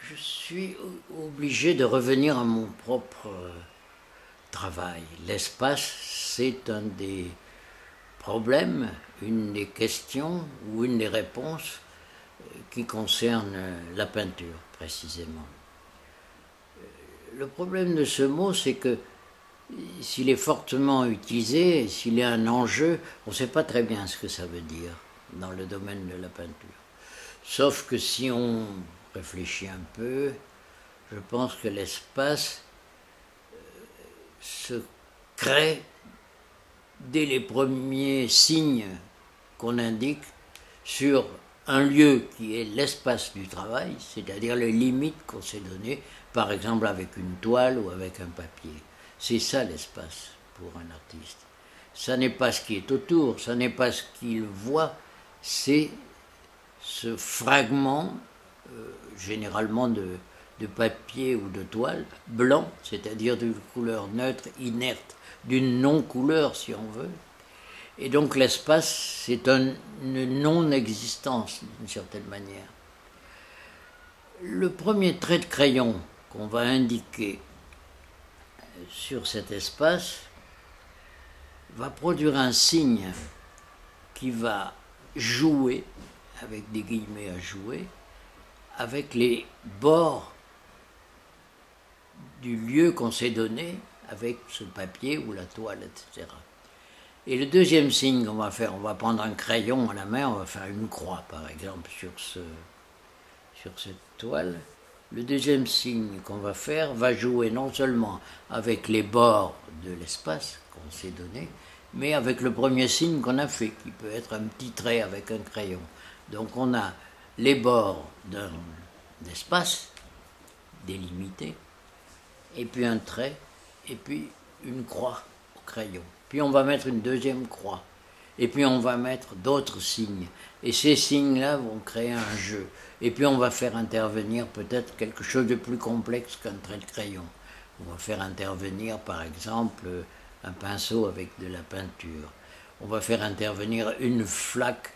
Je suis obligé de revenir à mon propre travail. L'espace, c'est un des problèmes, une des questions ou une des réponses qui concerne la peinture précisément. Le problème de ce mot, c'est que s'il est fortement utilisé, s'il est un enjeu, on ne sait pas très bien ce que ça veut dire dans le domaine de la peinture. Sauf que si on réfléchit un peu, je pense que l'espace se crée dès les premiers signes qu'on indique sur un lieu qui est l'espace du travail, c'est-à-dire les limites qu'on s'est données, par exemple avec une toile ou avec un papier. C'est ça l'espace pour un artiste. Ça n'est pas ce qui est autour, ça n'est pas ce qu'il voit, c'est ce fragment, généralement de papier ou de toile, blanc, c'est-à-dire d'une couleur neutre, inerte, d'une non-couleur si on veut. Et donc l'espace, c'est une non-existence d'une certaine manière. Le premier trait de crayon qu'on va indiquer sur cet espace va produire un signe qui va jouer, avec des guillemets à jouer, avec les bords du lieu qu'on s'est donné, avec ce papier ou la toile, etc. Et le deuxième signe qu'on va faire, on va prendre un crayon à la main, on va faire une croix par exemple sur cette toile. Le deuxième signe qu'on va faire va jouer non seulement avec les bords de l'espace qu'on s'est donné, mais avec le premier signe qu'on a fait, qui peut être un petit trait avec un crayon. Donc on a les bords d'un espace délimité, et puis un trait, et puis une croix au crayon. Puis on va mettre une deuxième croix, et puis on va mettre d'autres signes. Et ces signes-là vont créer un jeu. Et puis on va faire intervenir peut-être quelque chose de plus complexe qu'un trait de crayon. On va faire intervenir par exemple un pinceau avec de la peinture. On va faire intervenir une flaque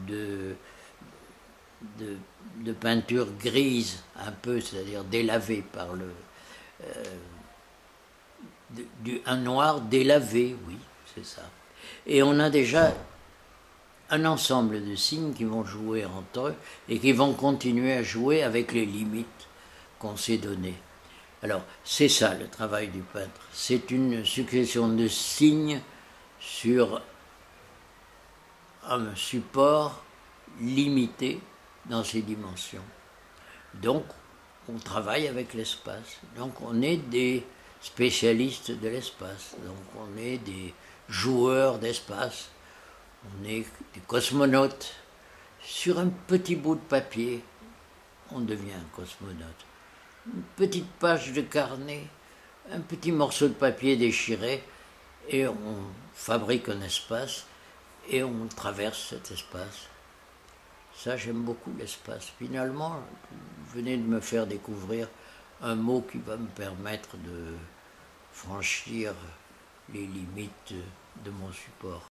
de peinture grise, un peu, c'est-à-dire délavée par un noir délavé, oui, c'est ça. Et on a déjà un ensemble de signes qui vont jouer entre eux et qui vont continuer à jouer avec les limites qu'on s'est données. Alors, c'est ça le travail du peintre. C'est une succession de signes sur un support limité dans ses dimensions. Donc, on travaille avec l'espace. Donc, on est des spécialistes de l'espace. Donc, on est des joueurs d'espace. On est des cosmonautes. Sur un petit bout de papier, on devient un cosmonaute. Une petite page de carnet, un petit morceau de papier déchiré, et on fabrique un espace, et on traverse cet espace. Ça, j'aime beaucoup l'espace. Finalement, vous venez de me faire découvrir un mot qui va me permettre de franchir les limites de mon support.